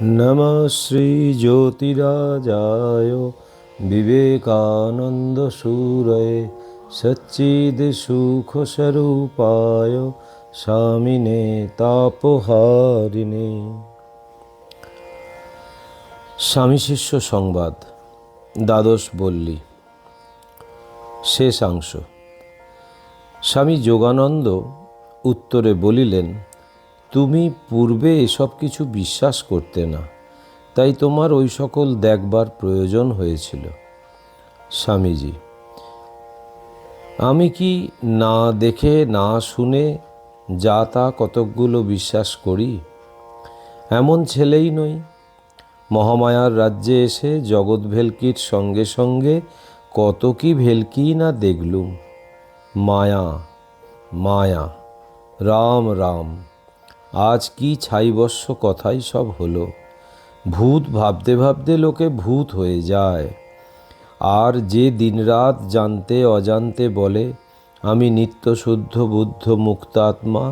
नमः श्रीज्योतिराजाय विवेकानन्दसूरये सच्चिदसुखस्वरूपाय स्वामिने तापहारिणे। স্বামী শিষ্য সংবাদ দ্বাদশ বল্লী শেষাংশ। স্বামী যোগানন্দ উত্তরে বলিলেন, তুমি পূর্বে এসব কিছু বিশ্বাস করতে না, তাই তোমার ওই সকল দেখবার প্রয়োজন হয়েছিল। স্বামীজি, আমি কি না দেখে না শুনে যা তা কতকগুলো বিশ্বাস করি? এমন ছেলেই নই। মহামায়ার রাজ্যে এসে জগৎ ভেলকির সঙ্গে সঙ্গে কত কি ভেলকি না দেখলুম। মায়া মায়া, রাম রাম, আজ কি ছাইবস্য কথাই সব হলো। ভূত ভাবতে ভাবতে লোকে ভূত হয়ে যায়। আর যে দিনরাত জানতে অজান্তে বলে আমি নিত্য শুদ্ধ বুদ্ধ মুক্তাত্মা,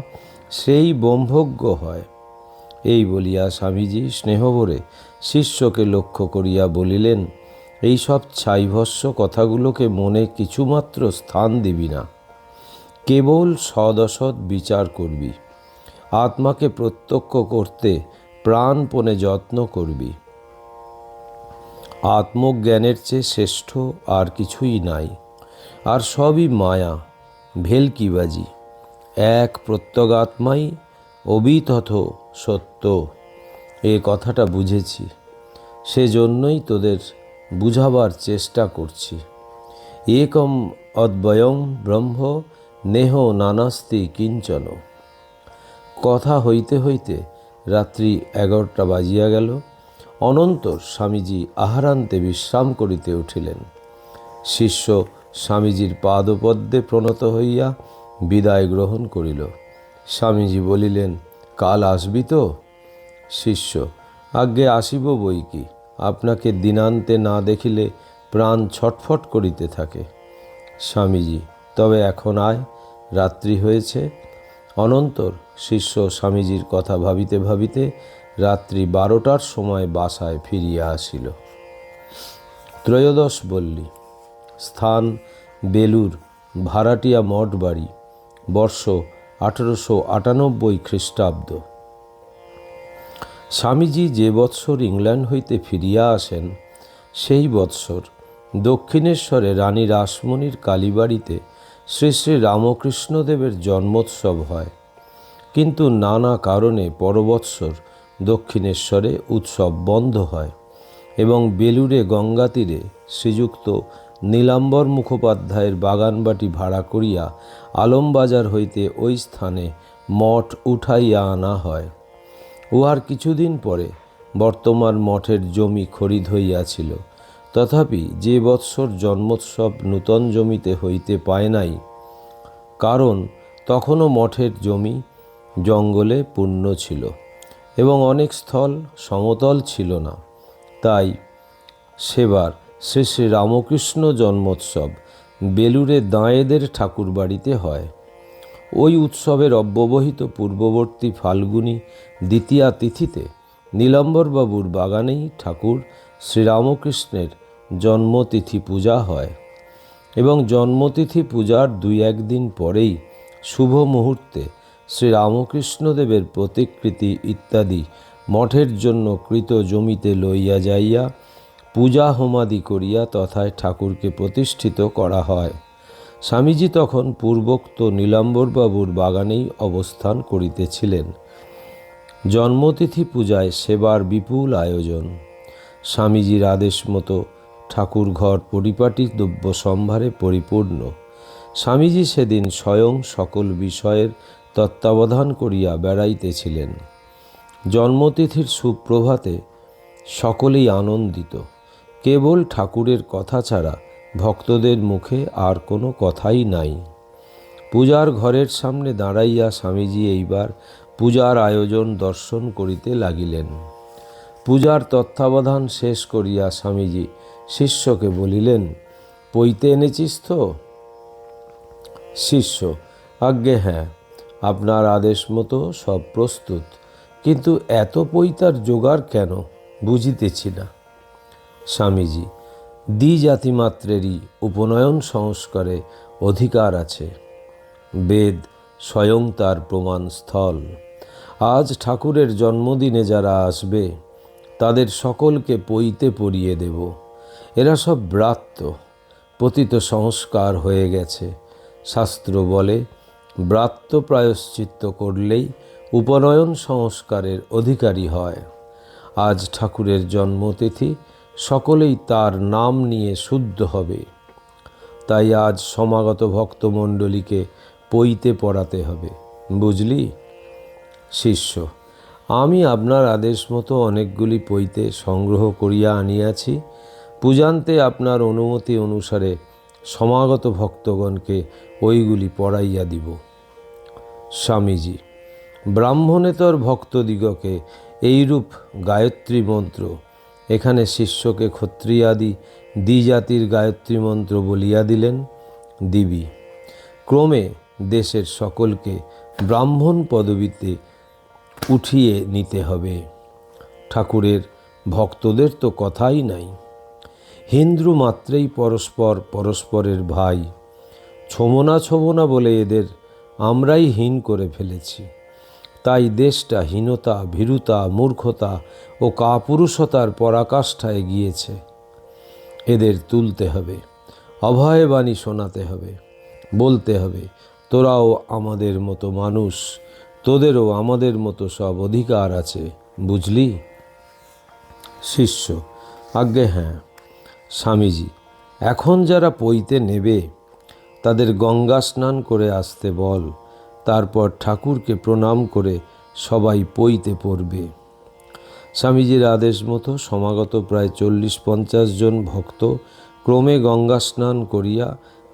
সেই ব্রহ্মজ্ঞ হয়। এই বলিয়া স্বামীজি স্নেহভরে শিষ্যকে লক্ষ্য করিয়া বলিলেন, এই সব ছাইভস্য কথাগুলোকে মনে কিছুমাত্র স্থান দিবি না। কেবল সদসৎ বিচার করবি। আত্মাকে প্রত্যক্ষ করতে প্রাণপণে যত্ন করবি। আত্মজ্ঞানের চেয়ে শ্রেষ্ঠ আর কিছুই নাই। আর সবই মায়া, ভেলকিবাজি। এক প্রত্যগাত্মাই অবিতথ সত্য। এ কথাটা বুঝেছি, সেজন্যই তোদের বুঝাবার চেষ্টা করছি। একম অদ্বয়ং ব্রহ্ম নেহ নানাস্তি কিঞ্চন। কথা হইতে হইতে রাত্রি 11টা বাজিয়া গেল। অনন্তর স্বামীজি আহারান্তে বিশ্রাম করিতে উঠিলেন। শিষ্য স্বামীজির পাদপদ্মে প্রণত হইয়া বিদায় গ্রহণ করিল। স্বামীজি বলিলেন, কাল আসবি তো? শিষ্য, আজ্ঞে আসিব বই কি। আপনাকে দিনান্তে না দেখিলে প্রাণ ছটফট করিতে থাকে। স্বামীজি, তবে এখন আয়, রাত্রি হয়েছে। অনন্তর শিষ্য স্বামীজির কথা ভাবিতে ভাবিতে রাত্রি 12টার সময় বাসায় ফিরিয়া আসিল। ত্রয়োদশ বল্লী। স্থান বেলুর ভাড়াটিয়া মঠ বাড়ি। বর্ষ 1898 খ্রিস্টাব্দ। স্বামীজি যে বৎসর ইংল্যান্ড হইতে ফিরিয়া আসেন, সেই বৎসর দক্ষিণেশ্বরে রানী রাসমণির কালীবাড়িতে শ্রী শ্রী রামকৃষ্ণদেবের জন্মোৎসব হয়। কিন্তু নানা কারণে পরবৎসর দক্ষিণেশ্বরে উৎসব বন্ধ হয় এবং বেলুড়ে গঙ্গা তীরে শ্রীযুক্ত নীলাম্বর মুখোপাধ্যায়ের বাগানবাটি ভাড়া করিয়া আলমবাজার হইতে ওই স্থানে মঠ উঠাইয়া আনা হয়। উহার কিছুদিন পরে বর্তমান মঠের জমি খরিদ হইয়াছিল। তথাপি যে বৎসর জন্মোৎসব নূতন জমিতে হইতে পায় নাই, কারণ তখনও মঠের জমি জঙ্গলে পূর্ণ ছিল এবং অনেক স্থল সমতল ছিল না। তাই সেবার শ্রী শ্রী রামকৃষ্ণ জন্মোৎসব বেলুড়ে দাঁয়েদের ঠাকুর বাড়িতে হয়। ওই উৎসবের অব্যবহিত পূর্ববর্তী ফাল্গুনী দ্বিতীয়া তিথিতে নীলাম্বরবাবুর বাগানেই ঠাকুর শ্রীরামকৃষ্ণের জন্মতিথি পূজা হয় এবং জন্মতিথি পূজার 2-1 দিন পরেই শুভ মুহূর্তে শ্রীরামকৃষ্ণদেবের প্রতিকৃতি ইত্যাদি মঠের জন্য কৃত জমিতে লইয়া যাইয়া পূজা হোমাদি করিয়া তথায় ঠাকুরকে প্রতিষ্ঠিত করা হয়। স্বামীজি তখন পূর্বোক্ত নীলাম্বরবাবুর বাগানেই অবস্থান করিতেছিলেন। জন্মতিথি পূজায় সেবার বিপুল আয়োজন। স্বামীজির আদেশ মতো ঠাকুর ঘর পরিপাটি দ্রব্য সম্ভারে পরিপূর্ণ। স্বামীজি সেদিন স্বয়ং সকল বিষয়ের তত্ত্বাবধান করিয়া বেড়াইতেছিলেন। জন্মতিথির সুপ্রভাতে সকলেই আনন্দিত। কেবল ঠাকুরের কথা ছাড়া ভক্তদের মুখে আর কোনো কথাই নাই। পূজার ঘরের সামনে দাঁড়াইয়া স্বামীজি এইবার পূজার আয়োজন দর্শন করিতে লাগিলেন। পূজার তত্ত্বাবধান শেষ করিয়া স্বামীজি শিষ্যকে বলিলেন, পইতে এনেছিস তো? শিষ্য, আজ্ঞে হ্যাঁ, আপনার আদেশ মতো সব প্রস্তুত, কিন্তু এত পৈতার জোগাড় কেন বুঝিতেছি না। স্বামীজি, দ্বিজাতিমাত্রেরই উপনয়ন সংস্কারে অধিকার আছে। বেদ স্বয়ং তার প্রমাণ স্থল। আজ ঠাকুরের জন্মদিনে যারা আসবে তাদের সকলকে পৈতে পরিয়ে দেব। এরা সব ব্রাত্য, পতিত সংস্কার হয়ে গেছে। শাস্ত্র বলে ব্রাত্য প্রায়শ্চিত্ত করলেই উপনয়ন সংস্কারের অধিকারী হয়। আজ ঠাকুরের জন্মতিথি, সকলেই তার নাম নিয়ে শুদ্ধ হবে। তাই আজ সমাগত ভক্তমণ্ডলীকে পৈতে পড়াতে হবে, বুঝলি? শিষ্য, আমি আপনার আদেশ মতো অনেকগুলি পৈতে সংগ্রহ করিয়া আনিয়াছি। পূজান্তে আপনার অনুমতি অনুসারে সমাগত ভক্তগণকে ওইগুলি পড়াইয়া দিব। স্বামীজি, ব্রাহ্মণেতর ভক্তদিগকে এইরূপ গায়ত্রী মন্ত্র, এখানে শিষ্যকে ক্ষত্রিয়াদি দ্বিজাতির গায়ত্রী মন্ত্র বলিয়া দিলেন, দিবি। ক্রমে দেশের সকলকে ব্রাহ্মণ পদবীতে উঠিয়ে নিতে হবে। ঠাকুরের ভক্তদের তো কথাই নাই। হিন্দু মাত্রেই পরস্পর পরস্পরের ভাই। ছোমনা ছোমনা বলে এদের আমরাই হীন করে ফেলেছি। তাই দেশটা হীনতা, ভীরুতা, মূর্খতা ও কাপুরুষতার পরাকাষ্ঠায় গিয়েছে। এদের তুলতে হবে, অভয় বাণী শোনাতে হবে, বলতে হবে তোরাও আমাদের মতো মানুষ, তোদেরও আমাদের মতো সব অধিকার আছে, বুঝলি? শিষ্য, আজ্ঞে হ্যাঁ। স্বামীজি, এখন যারা পৈতে নেবে তাদের গঙ্গা স্নান করে আসতে বল। তারপর ঠাকুরকে প্রণাম করে সবাই পৈতে পড়বে। স্বামীজির আদেশ মতো সমাগত প্রায় 40-50 জন ভক্ত ক্রমে গঙ্গা স্নান করিয়া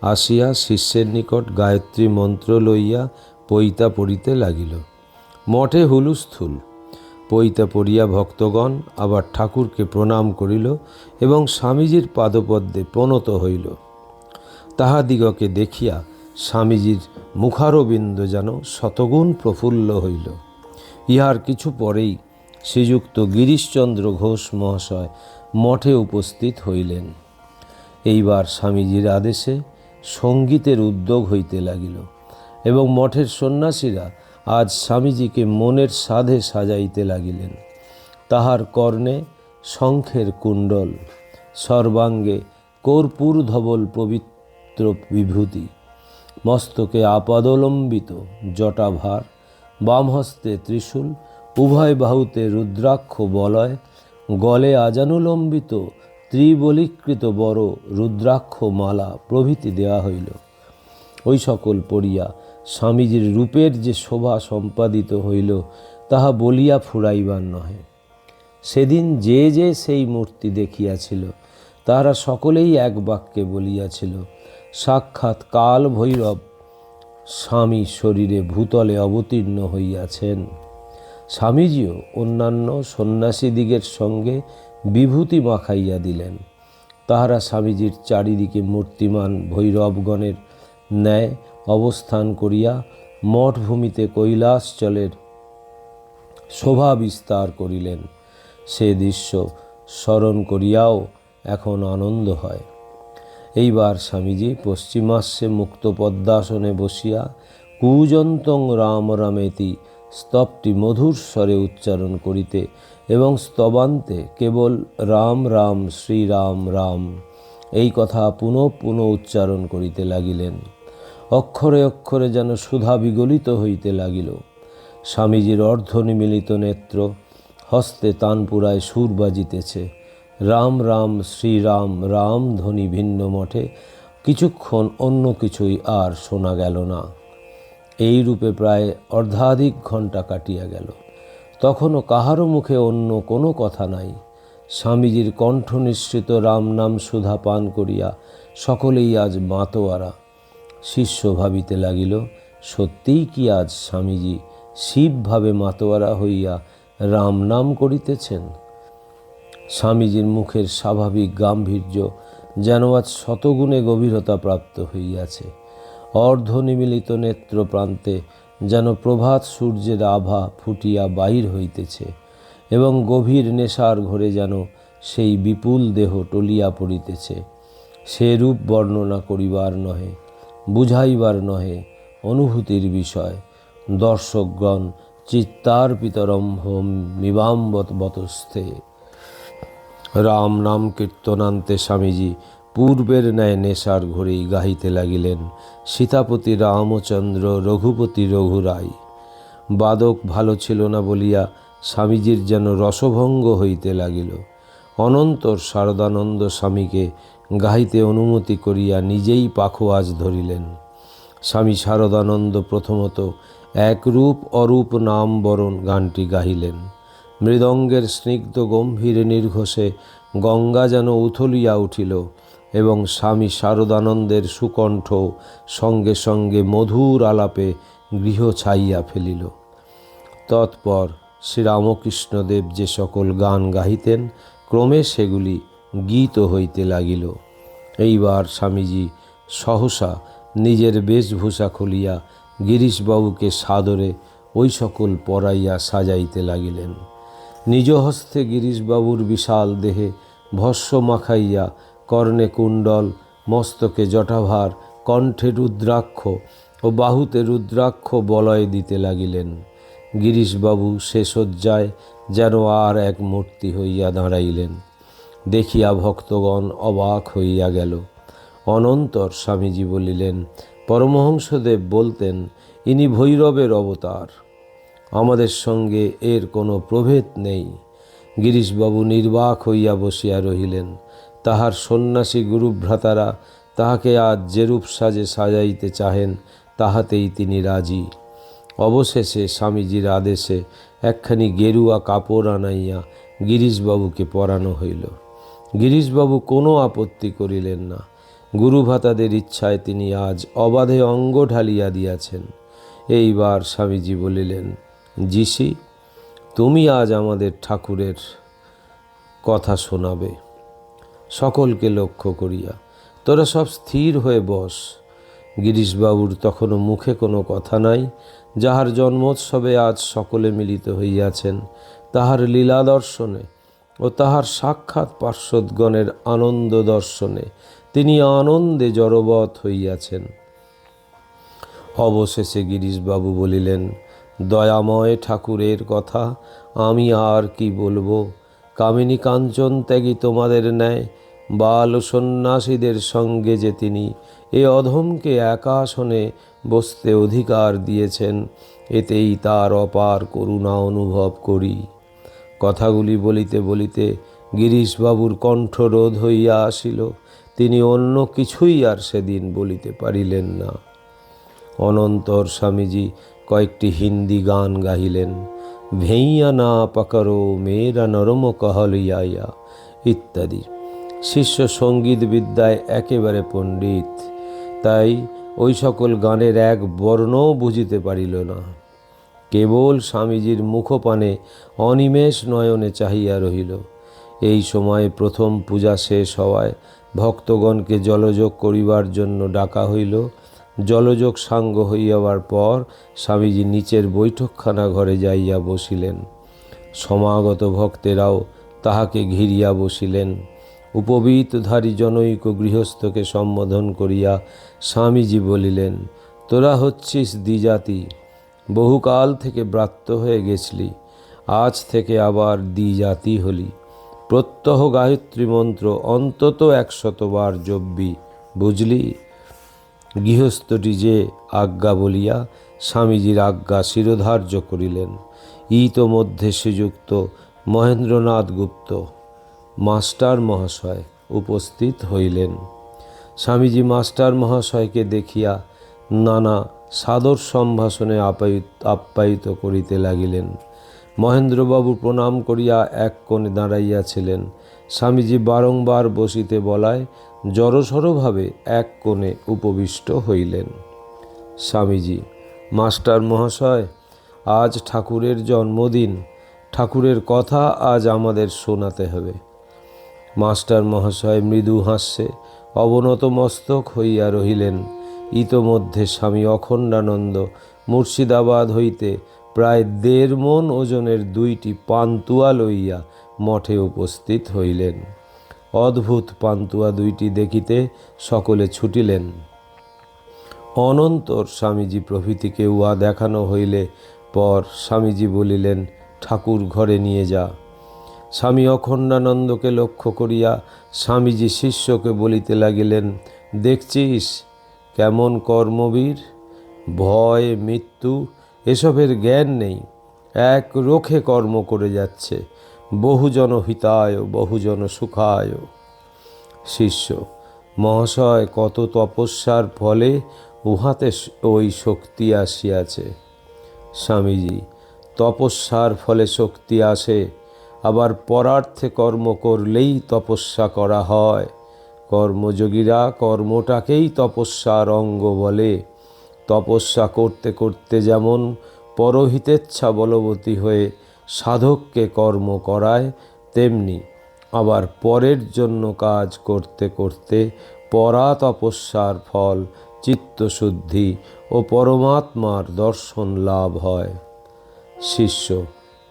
আসিয়া শিষ্যের নিকট গায়ত্রী মন্ত্র লইয়া পৈতা পড়িতে লাগিল। মঠে হুলুস্থুল। পৈতা পড়িয়া ভক্তগণ আবার ঠাকুরকে প্রণাম করিল এবং স্বামীজির পাদপদ্মে প্রণত হইল। তাহাদিগকে দেখিয়া স্বামীজির মুখারবিন্দ যেন শতগুণ প্রফুল্ল হইল। ইহার কিছু পরেই শ্রীযুক্ত গিরিশচন্দ্র ঘোষ মহাশয় মঠে উপস্থিত হইলেন। এইবার স্বামীজির আদেশে সঙ্গীতের উদ্যোগ হইতে লাগিল এবং মঠের সন্ন্যাসীরা আজ স্বামীজিকে মনের সাধে সাজাইতে লাগিলেন। তাহার কর্ণে শঙ্খের কুণ্ডল, সর্বাঙ্গে কর্পূর ধবল পবিত্র বিভূতি, মস্তকে আপাদলম্বিত জটাভার, বাম হস্তে ত্রিশূল, উভয় বাহুতে রুদ্রাক্ষ বলয়, গলে আজানুলম্বিত ত্রিবলীকৃত বড় রুদ্রাক্ষ মালা প্রভৃতি দেওয়া হইল। ওই সকল পড়িয়া স্বামীজির রূপের যে শোভা সম্পাদিত হইল তাহা বলিয়া ফুরাইবার নহে। সেদিন যে যে সেই মূর্তি দেখিয়াছিল তাহারা সকলেই এক বাক্যে বলিয়াছিল, সাক্ষাৎ কাল ভৈরব স্বামী শরীরে ভূতলে অবতীর্ণ হইয়াছেন। স্বামীজিও অন্যান্য সন্ন্যাসীদিগের সঙ্গে বিভূতি মাখাইয়া দিলেন। তাহারা স্বামীজির চারিদিকে মূর্তিমান ভৈরবগণের ন্যায় অবস্থান করিয়া মঠভূমিতে কৈলাসচলের শোভা বিস্তার করিলেন। সে দৃশ্য স্মরণ করিয়াও এখন আনন্দ হয়। এইবার স্বামীজি পশ্চিমাস্যে মুক্ত পদ্মাসনে বসিয়া কূজন্তং রাম রামেতি স্তবটি মধুর স্বরে উচ্চারণ করিতে এবং স্তবান্তে কেবল রাম রাম শ্রীরাম রাম এই কথা পুনঃ পুনঃ উচ্চারণ করিতে লাগিলেন। অক্ষরে অক্ষরে যেন সুধা বিগলিত হইতে লাগিল। স্বামীজির অর্ধনিমিলিত নেত্র, হস্তে তানপুরায় সুর বাজিতেছে। রাম রাম শ্রীরাম রাম ধ্বনি ভিন্ন মঠে। কিছুক্ষণ অন্য কিছুই আর শোনা গেল না। এই রূপে প্রায় অর্ধাধিক ঘণ্টা কাটিয়া গেল। তখনও কাহারও মুখে অন্য কোনো কথা নাই। স্বামীজির কণ্ঠ নিঃসৃত রাম নাম সুধা পান করিয়া সকলেই আজ মাতোয়ারা। শিষ্য ভাবিতে লাগিল, সত্যিই কি আজ স্বামীজি শিবভাবে মাতোয়ারা হইয়া রাম নাম করিতেছেন? স্বামীজির মুখের স্বাভাবিক গাম্ভীর্য যেন আজ শতগুণে গভীরতা প্রাপ্ত হইয়াছে। অর্ধনিমিলিত নেত্র প্রান্তে যেন প্রভাত সূর্যের আভা ফুটিয়া বাহির হইতেছে, এবং গভীর নেশার ঘোরে যেন সেই বিপুল দেহ টলিয়া পড়িতেছে। সে রূপ বর্ণনা করিবার নহে, বুঝাইবার নহে, অনুভূতির বিষয়। দর্শকগণ চিত্তার্পিতরম্ভ মিবাম্বতস্থে। রাম নাম কীর্তনান্তে স্বামীজি পূর্বের ন্যায় নেশার ঘরেই গাহিতে লাগিলেন, সীতাপতি রামচন্দ্র রঘুপতি রঘুরাই। বাদক ভালো ছিল না বলিয়া স্বামীজির যেন রসভঙ্গ হইতে লাগিল। অনন্তর শারদানন্দ স্বামীকে গাহিতে অনুমতি করিয়া নিজেই পাখোয়াজ ধরিলেন। স্বামী শারদানন্দ প্রথমত একরূপ অরূপ নাম বরণ গানটি গাহিলেন। মৃদঙ্গের স্নিগ্ধ গম্ভীর নির্ঘোষে গঙ্গা যেন উথলিয়া উঠিল, এবং স্বামী শারদানন্দের সুকণ্ঠ সঙ্গে সঙ্গে মধুর আলাপে গৃহ ছাইয়া ফেলিল। তৎপর শ্রীরামকৃষ্ণদেব যে সকল গান গাহিতেন, ক্রমে সেগুলি গীত হইতে লাগিল। এইবার স্বামীজি সহসা নিজের বেশভূষা খুলিয়া গিরিশবাবুকে সাদরে ওই সকল পরাইয়া সাজাইতে লাগিলেন। নিজ হস্তে গিরিশবাবুর বিশাল দেহে ভস্য মাখাইয়া কর্ণে কুণ্ডল, মস্তকে জটাভার, কণ্ঠে রুদ্রাক্ষ ও বাহুতে রুদ্রাক্ষ বলয় দিতে লাগিলেন। গিরিশবাবু সে শয্যায় যেন আর এক মূর্তি হইয়া দাঁড়াইলেন। দেখিয়া ভক্তগণ অবাক হইয়া গেল। অনন্তর স্বামীজি বলিলেন, পরমহংসদেব বলতেন ইনি ভৈরবের অবতার, আমাদের সঙ্গে এর কোনো প্রভেদ নেই। গিরিশবাবু নির্বাক হইয়া বসিয়া রহিলেন। তাহার সন্ন্যাসী গুরুভ্রাতারা তাহাকে আজ যেরূপ সাজে সাজাইতে চাহেন তাহাতেই তিনি রাজি। অবশেষে স্বামীজির আদেশে একখানি গেরুয়া কাপড় আনাইয়া গিরিশবাবুকে পরানো হইল। গিরিশবাবু কোনো আপত্তি করিলেন না। গুরুভ্রাতাদের ইচ্ছায় তিনি আজ অবাধে অঙ্গ ঢালিয়া দিয়াছেন। এইবার স্বামীজি বলিলেন, যিশি, তুমি আজ আমাদের ঠাকুরের কথা শোনাবে সকলকে লক্ষ্য করিয়া। তোরা সব স্থির হয়ে বস। গিরিশবাবুর তখনও মুখে কোনো কথা নাই। যাহার জন্মোৎসবে আজ সকলে মিলিত হইয়াছেন, তাহার লীলা দর্শনে ও তাহার সাক্ষাৎ পার্শ্বদগণের আনন্দ দর্শনে তিনি আনন্দে জড়বৎ হইয়াছেন। অবশেষে গিরিশবাবু বলিলেন, দয়াময় ঠাকুরের কথা আমি আর কি বলবো। কামিনী কাঞ্চন ত্যাগী তোমাদের ন্যায় বাল সন্ন্যাসীদের সঙ্গে যে তিনি এ অধমকে একাসনে বসতে অধিকার দিয়েছেন, এতেই তার অপার করুণা অনুভব করি। কথাগুলি বলিতে বলিতে গিরিশবাবুর কণ্ঠরোধ হইয়া আসিল। তিনি অন্য কিছুই আর সেদিন বলিতে পারিলেন না। অনন্তর স্বামীজি কয়েকটি হিন্দি গান গাহিলেন। ভেইয়া না পাকারো মেয়েরা নরম কহলিয়া ইত্যাদি। শিষ্য সঙ্গীত বিদ্যায় একেবারে পণ্ডিত, তাই ওই সকল গানের এক বর্ণও বুঝিতে পারিল না। কেবল স্বামীজির মুখপানে অনিমেষ নয়নে চাহিয়া রহিল। এই সময় প্রথম পূজা শেষ হওয়ায় ভক্তগণকে জলযোগ করিবার জন্য ডাকা হইল। জলযোগ সাঙ্গ হইয়াবার পর স্বামীজি নিচের বৈঠকখানা ঘরে যাইয়া বসিলেন। সমাগত ভক্তেরাও তাহাকে ঘিরিয়া বসিলেন। উপবীতধারী জনৈক গৃহস্থকে সম্বোধন করিয়া স্বামীজি বলিলেন, তোরা হচ্ছিস দ্বিজাতি, বহুকাল থেকে ব্রাত্য হয়ে গেছলি, আজ থেকে আবার দ্বিজাতি হলি। প্রত্যহ গায়ত্রী মন্ত্র অন্তত 100 বার জপবি, বুঝলি? গৃহস্থটি যে আজ্ঞা বলিয়া স্বামীজির আজ্ঞা শিরোধার্য করিলেন। ইতোমধ্যে শ্রীযুক্ত মহেন্দ্রনাথ গুপ্ত মাস্টার মহাশয় উপস্থিত হইলেন। স্বামীজি মাস্টার মহাশয়কে দেখিয়া নানা সাদর সম্ভাষণে আপ্যায়িত করিতে লাগিলেন। মহেন্দ্রবাবু প্রণাম করিয়া এক কোণে দাঁড়াইয়াছিলেন। স্বামীজি বারংবার বসিতে বলায় জড়সড়ভাবে এক কোণে উপবিষ্ট হইলেন। স্বামীজি, মাস্টার মহাশয়, আজ ঠাকুরের জন্মদিন, ঠাকুরের কথা আজ আমাদের শোনাতে হবে। মাস্টার মহাশয় মৃদু হাস্যে অবনত মস্তক হইয়া রহিলেন। ইতোমধ্যে স্বামী অখণ্ডানন্দ মুর্শিদাবাদ হইতে প্রায় 1.5 মণ ওজনের 2টি পান্তুয়া লইয়া মঠে উপস্থিত হইলেন। অদ্ভুত পান্তুয়া 2টি দেখিতে সকলে ছুটিলেন। অনন্তর স্বামীজি প্রভৃতিকে উহা দেখানো হইলে পর স্বামীজি বলিলেন, ঠাকুর ঘরে নিয়ে যা। স্বামী অখণ্ডানন্দকে লক্ষ্য করিয়া স্বামীজি শিষ্যকে বলিতে লাগিলেন, দেখছিস কেমন কর্মবীর, ভয় মৃত্যু এসবের জ্ঞান নেই, এক রোখে কর্ম করে যাচ্ছে, বহুজন হিতায় বহুজন সুখায়। শিষ্য, মহাশয়, কত তপস্যার ফলে উহাতে ওই শক্তি আসিয়াছে। স্বামীজি, তপস্যার ফলে শক্তি আসে, আবার পরার্থে কর্ম করলেই তপস্যা করা হয়। কর্মযোগীরা কর্মটাকেই তপস্যার অঙ্গ বলে। তপস্যা করতে করতে যেমন পরহিতেচ্ছা বলবতী হয়ে সাধককে কর্ম করায়, তেমনি আবার পরের জন্য কাজ করতে করতে পরা তপস্যার ফল চিত্তশুদ্ধি ও পরমাত্মার দর্শন লাভ হয়। শিষ্য,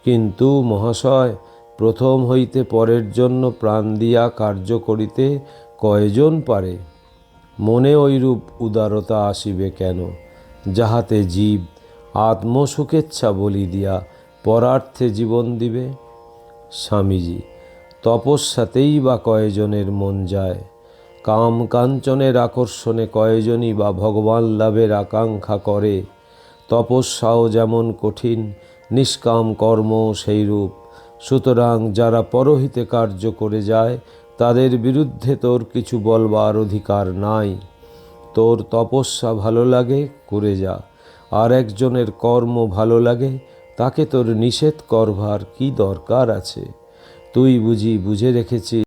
কিন্তু মহাশয়, প্রথম হইতে পরের জন্য প্রাণ দিয়া কার্য করিতে কয়জন পারে? মনে ঐরূপ উদারতা আসিবে কেন, যাহাতে জীব আত্মসুখেচ্ছা বলি দিয়া পরার্থে জীবন দিবে? স্বামীজি, তপস্যাতেই বা কয়জনের মন যায়? কাম কাঞ্চনের আকর্ষণে কয়জনই বা ভগবান লাভের আকাঙ্ক্ষা করে? তপস্যাও যেমন কঠিন, নিষ্কাম কর্মও সেইরূপ। সুতরাং যারা পরহিতে কার্য করে যায়, তাদের বিরুদ্ধে তোর কিছু বলবার অধিকার নাই। তোর তপস্যা ভালো লাগে, করে যা। আর একজনের কর্ম ভালো লাগে, তাকে তোর নিষেধ করবার কি দরকার আছে? তুই বুঝি বুঝে রেখেছিস